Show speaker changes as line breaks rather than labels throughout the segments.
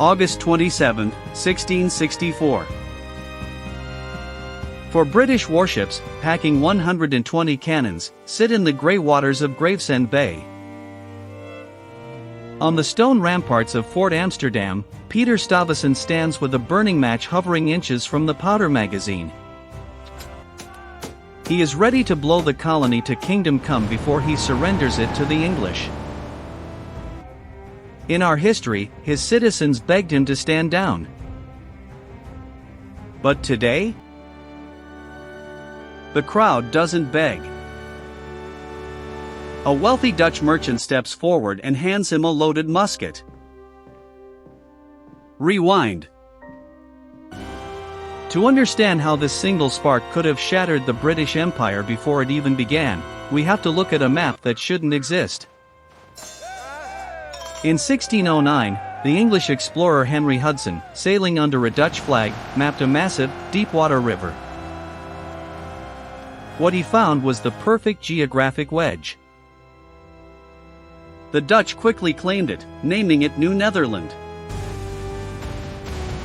August 27, 1664. For British warships, packing 120 cannons, sit in the grey waters of Gravesend Bay. On the stone ramparts of Fort Amsterdam, Peter Stuyvesant stands with a burning match hovering inches from the powder magazine. He is ready to blow the colony to kingdom come before he surrenders it to the English. In our history, his citizens begged him to stand down. But today? The crowd doesn't beg. A wealthy Dutch merchant steps forward and hands him a loaded musket. Rewind. To understand how this single spark could have shattered the British Empire before it even began, we have to look at a map that shouldn't exist. In 1609, the English explorer Henry Hudson, sailing under a Dutch flag, mapped a massive, deep-water river. What he found was the perfect geographic wedge. The Dutch quickly claimed it, naming it New Netherland.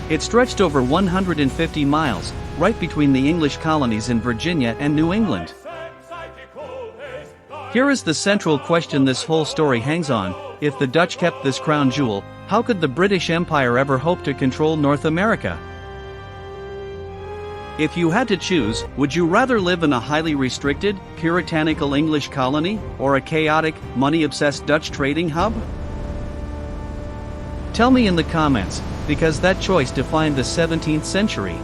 It stretched over 150 miles, right between the English colonies in Virginia and New England. Here is the central question this whole story hangs on: if the Dutch kept this crown jewel, how could the British Empire ever hope to control North America? If you had to choose, would you rather live in a highly restricted, puritanical English colony, or a chaotic, money-obsessed Dutch trading hub? Tell me in the comments, because that choice defined the 17th century.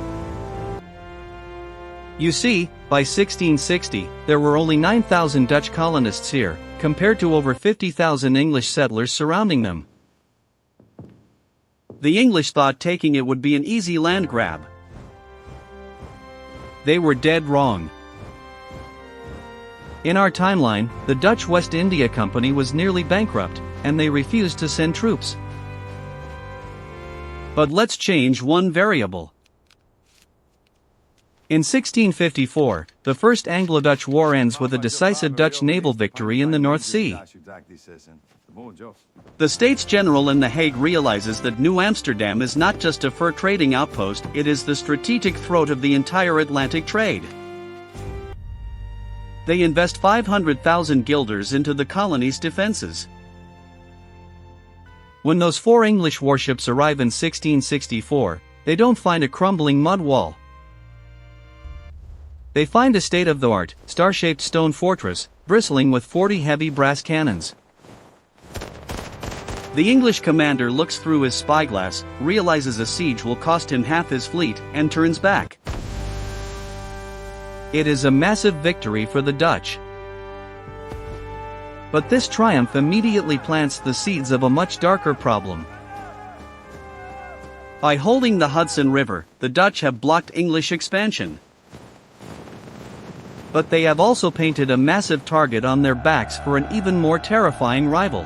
You see, by 1660, there were only 9,000 Dutch colonists here, compared to over 50,000 English settlers surrounding them. The English thought taking it would be an easy land grab. They were dead wrong. In our timeline, the Dutch West India Company was nearly bankrupt, and they refused to send troops. But let's change one variable. In 1654, the First Anglo-Dutch War ends with a decisive Dutch naval victory in the North Sea. The States General in The Hague realizes that New Amsterdam is not just a fur trading outpost, it is the strategic throat of the entire Atlantic trade. They invest 500,000 guilders into the colony's defenses. When those 4 English warships arrive in 1664, they don't find a crumbling mud wall. They find a state-of-the-art, star-shaped stone fortress, bristling with 40 heavy brass cannons. The English commander looks through his spyglass, realizes a siege will cost him half his fleet, and turns back. It is a massive victory for the Dutch. But this triumph immediately plants the seeds of a much darker problem. By holding the Hudson River, the Dutch have blocked English expansion. But they have also painted a massive target on their backs for an even more terrifying rival.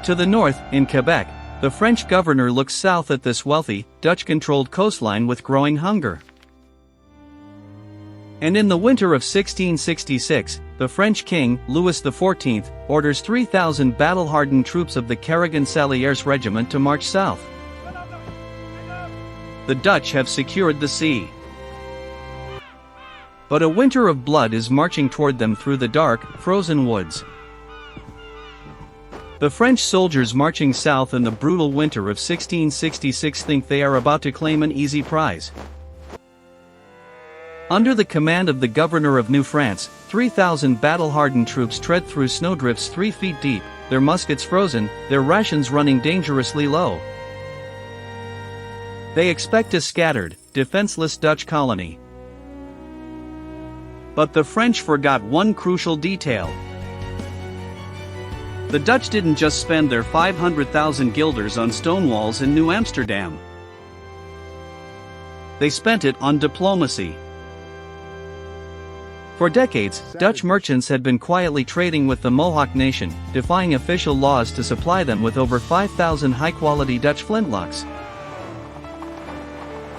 To the north, in Quebec, the French governor looks south at this wealthy, Dutch-controlled coastline with growing hunger. And in the winter of 1666, the French king, Louis XIV, orders 3,000 battle-hardened troops of the Carignan-Salieres regiment to march south. The Dutch have secured the sea. But a winter of blood is marching toward them through the dark, frozen woods. The French soldiers marching south in the brutal winter of 1666 think they are about to claim an easy prize. Under the command of the governor of New France, 3,000 battle-hardened troops tread through snowdrifts 3 feet deep, their muskets frozen, their rations running dangerously low. They expect a scattered, defenseless Dutch colony. But the French forgot one crucial detail. The Dutch didn't just spend their 500,000 guilders on stone walls in New Amsterdam. They spent it on diplomacy. For decades, Dutch merchants had been quietly trading with the Mohawk nation, defying official laws to supply them with over 5,000 high-quality Dutch flintlocks.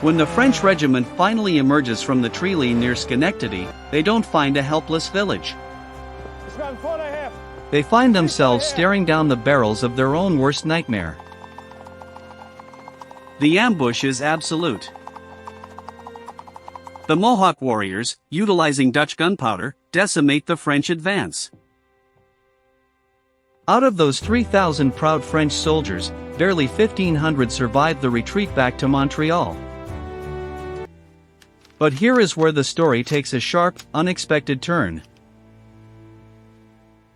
When the French regiment finally emerges from the tree near Schenectady, they don't find a helpless village. They find themselves staring down the barrels of their own worst nightmare. The ambush is absolute. The Mohawk warriors, utilizing Dutch gunpowder, decimate the French advance. Out of those 3,000 proud French soldiers, barely 1,500 survived the retreat back to Montreal. But here is where the story takes a sharp, unexpected turn.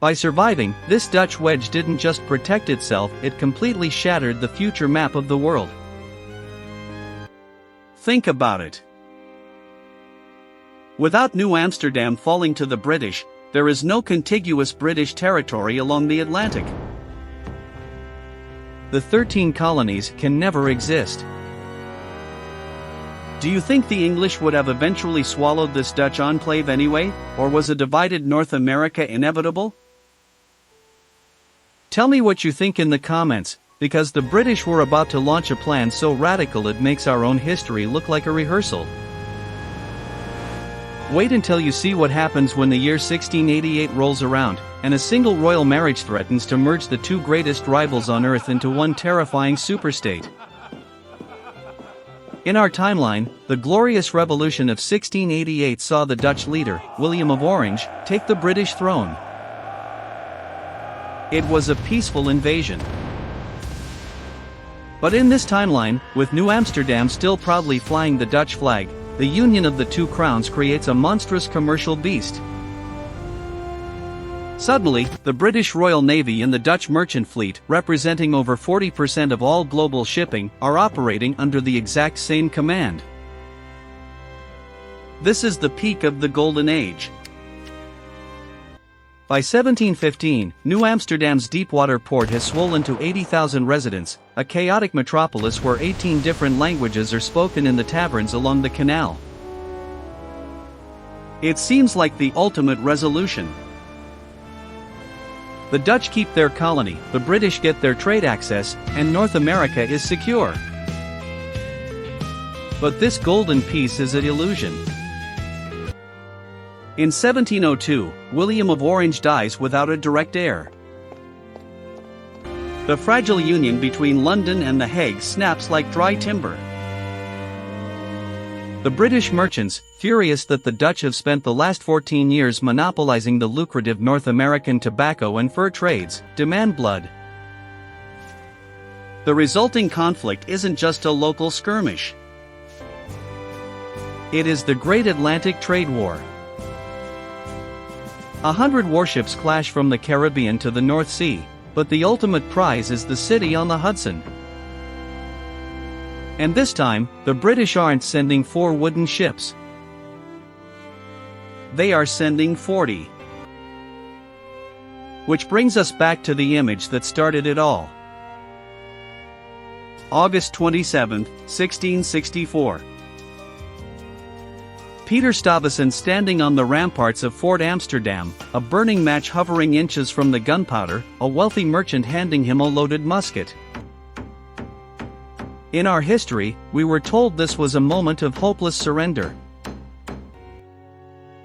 By surviving, this Dutch wedge didn't just protect itself, it completely shattered the future map of the world. Think about it. Without New Amsterdam falling to the British, there is no contiguous British territory along the Atlantic. The 13 colonies can never exist. Do you think the English would have eventually swallowed this Dutch enclave anyway, or was a divided North America inevitable? Tell me what you think in the comments, because the British were about to launch a plan so radical it makes our own history look like a rehearsal. Wait until you see what happens when the year 1688 rolls around, and a single royal marriage threatens to merge the two greatest rivals on Earth into one terrifying superstate. In our timeline, the glorious revolution of 1688 saw the Dutch leader, William of Orange, take the British throne. It was a peaceful invasion. But in this timeline, with New Amsterdam still proudly flying the Dutch flag, the union of the two crowns creates a monstrous commercial beast. Suddenly, the British Royal Navy and the Dutch merchant fleet, representing over 40% of all global shipping, are operating under the exact same command. This is the peak of the Golden Age. By 1715, New Amsterdam's deepwater port has swollen to 80,000 residents, a chaotic metropolis where 18 different languages are spoken in the taverns along the canal. It seems like the ultimate resolution. The Dutch keep their colony, the British get their trade access, and North America is secure. But this golden peace is an illusion. In 1702, William of Orange dies without a direct heir. The fragile union between London and The Hague snaps like dry timber. The British merchants, furious that the Dutch have spent the last 14 years monopolizing the lucrative North American tobacco and fur trades, demand blood. The resulting conflict isn't just a local skirmish. It is the Great Atlantic Trade War. 100 warships clash from the Caribbean to the North Sea, but the ultimate prize is the city on the Hudson. And this time, the British aren't sending 4 wooden ships. They are sending 40. Which brings us back to the image that started it all. August 27, 1664. Peter Stuyvesant standing on the ramparts of Fort Amsterdam, a burning match hovering inches from the gunpowder, a wealthy merchant handing him a loaded musket. In our history, we were told this was a moment of hopeless surrender.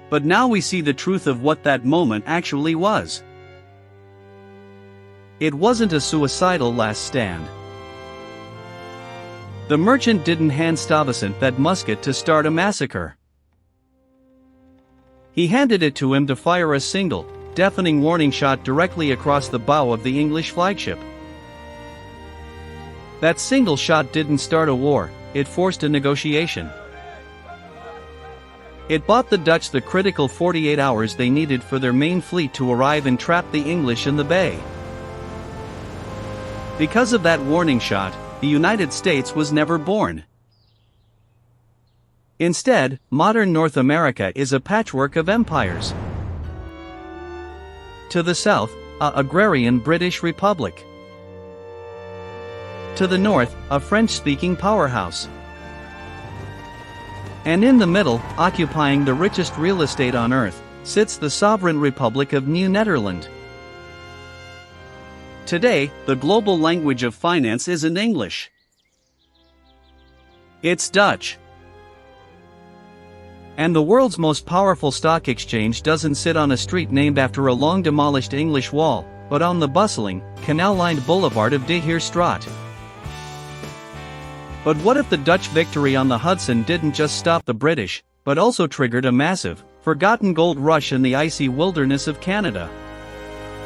But now we see the truth of what that moment actually was. It wasn't a suicidal last stand. The merchant didn't hand Stuyvesant that musket to start a massacre. He handed it to him to fire a single, deafening warning shot directly across the bow of the English flagship. That single shot didn't start a war, it forced a negotiation. It bought the Dutch the critical 48 hours they needed for their main fleet to arrive and trap the English in the bay. Because of that warning shot, the United States was never born. Instead, modern North America is a patchwork of empires. To the south, a agrarian British Republic. To the north, a French-speaking powerhouse. And in the middle, occupying the richest real estate on Earth, sits the sovereign Republic of New Netherland. Today, the global language of finance isn't English. It's Dutch. And the world's most powerful stock exchange doesn't sit on a street named after a long-demolished English wall, but on the bustling, canal-lined boulevard of De Heer Straat. But what if the Dutch victory on the Hudson didn't just stop the British, but also triggered a massive, forgotten gold rush in the icy wilderness of Canada?